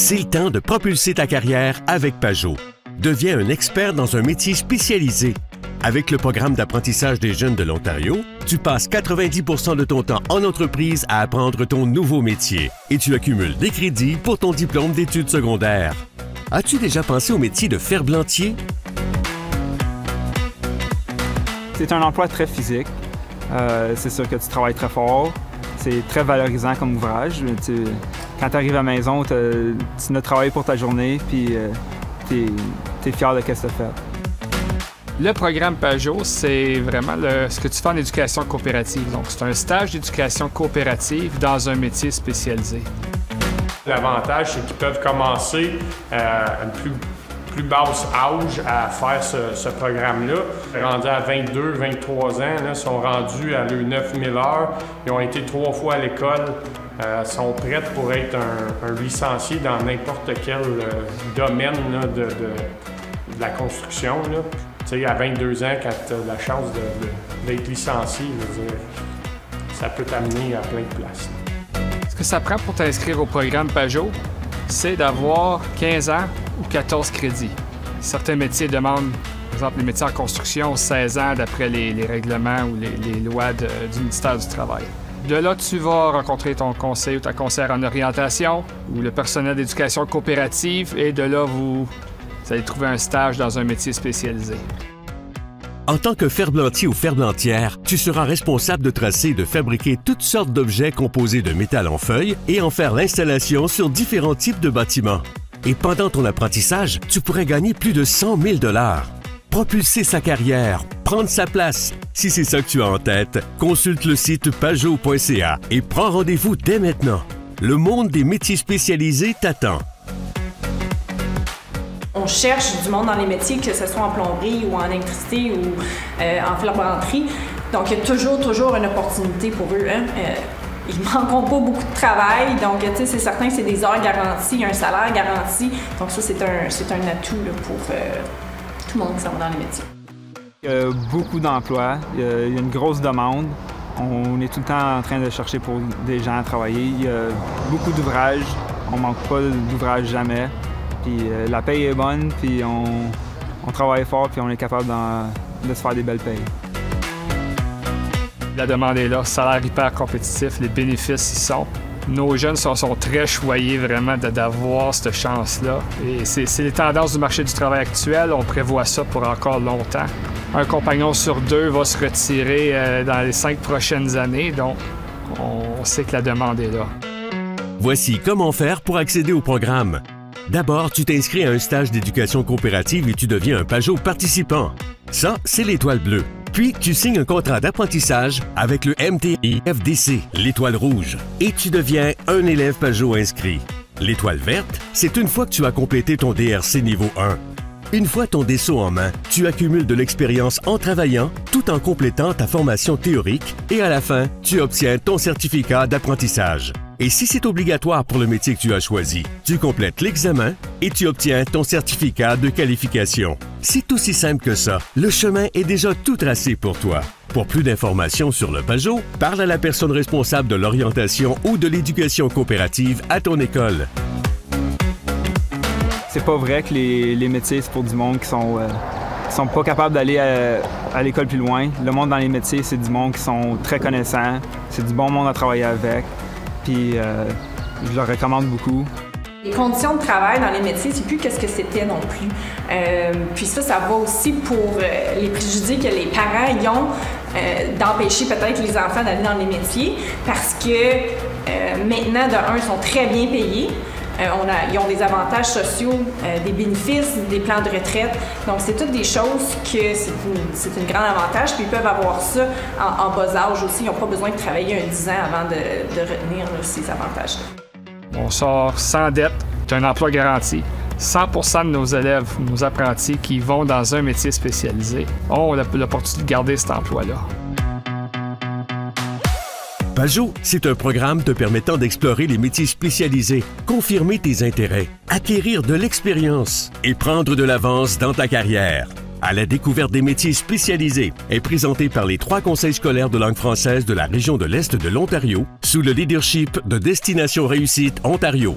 C'est le temps de propulser ta carrière avec Pajot. Deviens un expert dans un métier spécialisé. Avec le programme d'apprentissage des jeunes de l'Ontario, tu passes 90% de ton temps en entreprise à apprendre ton nouveau métier et tu accumules des crédits pour ton diplôme d'études secondaires. As-tu déjà pensé au métier de ferblantier? C'est un emploi très physique. C'est sûr que tu travailles très fort. C'est très valorisant comme ouvrage. Quand tu arrives à la maison, tu as travaillé pour ta journée, puis tu es fier de ce que tu as fait. Le programme Pajot, c'est vraiment ce que tu fais en éducation coopérative. Donc, c'est un stage d'éducation coopérative dans un métier spécialisé. L'avantage, c'est qu'ils peuvent commencer à une plus basse âge à faire ce programme-là. Rendus à 22, 23 ans, là, sont rendus à leurs 9000 heures. Ils ont été 3 fois à l'école. Sont prêts pour être un licencié dans n'importe quel domaine là, de la construction. Là. Tu sais, à 22 ans, quand tu as la chance d'être licencié, je veux dire, ça peut t'amener à plein de places. Ce que ça prend pour t'inscrire au programme Pajot, c'est d'avoir 15 ans ou 14 crédits. Certains métiers demandent, par exemple les métiers en construction, 16 ans d'après les règlements ou les lois du ministère du Travail. De là, tu vas rencontrer ton conseiller ou ta conseillère en orientation ou le personnel d'éducation coopérative et de là, vous allez trouver un stage dans un métier spécialisé. En tant que ferblantier ou ferblantière, tu seras responsable de tracer et de fabriquer toutes sortes d'objets composés de métal en feuille et en faire l'installation sur différents types de bâtiments. Et pendant ton apprentissage, tu pourrais gagner plus de 100 000 $. Propulser sa carrière, prendre sa place. Si c'est ça que tu as en tête, consulte le site pajot.ca et prends rendez-vous dès maintenant. Le monde des métiers spécialisés t'attend. On cherche du monde dans les métiers, que ce soit en plomberie ou en électricité ou en ferblanterie. Donc, il y a toujours une opportunité pour eux. Hein? Ils ne manqueront pas beaucoup de travail. Donc, tu sais, c'est certain que c'est des heures garanties, un salaire garanti. Donc, ça, c'est un atout là, pour tout le monde qui s'en va dans les métiers. Il y a beaucoup d'emplois. Il y a une grosse demande. On est tout le temps en train de chercher pour des gens à travailler. Il y a beaucoup d'ouvrages. On ne manque pas d'ouvrages jamais. Puis la paye est bonne, puis on travaille fort, puis on est capable de se faire des belles payes. La demande est là, salaire hyper compétitif, les bénéfices y sont. Nos jeunes sont très choyés vraiment d'avoir cette chance-là. Et c'est les tendances du marché du travail actuel, on prévoit ça pour encore longtemps. Un compagnon sur 2 va se retirer dans les 5 prochaines années, donc on sait que la demande est là. Voici comment faire pour accéder au programme. D'abord, tu t'inscris à un stage d'éducation coopérative et tu deviens un Pajot participant. Ça, c'est l'étoile bleue. Puis, tu signes un contrat d'apprentissage avec le MTI-FDC, l'étoile rouge, et tu deviens un élève Pajot inscrit. L'étoile verte, c'est une fois que tu as complété ton DRC niveau 1. Une fois ton DSO en main, tu accumules de l'expérience en travaillant tout en complétant ta formation théorique et à la fin, tu obtiens ton certificat d'apprentissage. Et si c'est obligatoire pour le métier que tu as choisi, tu complètes l'examen et tu obtiens ton certificat de qualification. C'est aussi simple que ça. Le chemin est déjà tout tracé pour toi. Pour plus d'informations sur le Pajot, parle à la personne responsable de l'orientation ou de l'éducation coopérative à ton école. C'est pas vrai que les métiers, c'est pour du monde qui sont pas capables d'aller à l'école plus loin. Le monde dans les métiers, c'est du monde qui sont très connaissants. C'est du bon monde à travailler avec. Puis je le recommande beaucoup. Les conditions de travail dans les métiers, c'est plus que ce que c'était non plus. Puis ça va aussi pour les préjugés que les parents y ont d'empêcher peut-être les enfants d'aller dans les métiers parce que maintenant, de un, ils sont très bien payés. Ils ont des avantages sociaux, des bénéfices, des plans de retraite. Donc, c'est toutes des choses que c'est un grand avantage. Puis, ils peuvent avoir ça en bas âge aussi. Ils n'ont pas besoin de travailler 10 ans avant de retenir là, ces avantages-là. On sort sans dette, c'est un emploi garanti. 100% de nos élèves, nos apprentis qui vont dans un métier spécialisé ont l'opportunité de garder cet emploi-là. Pajot, c'est un programme te permettant d'explorer les métiers spécialisés, confirmer tes intérêts, acquérir de l'expérience et prendre de l'avance dans ta carrière. À la découverte des métiers spécialisés est présenté par les 3 conseils scolaires de langue française de la région de l'Est de l'Ontario sous le leadership de Destination Réussite Ontario.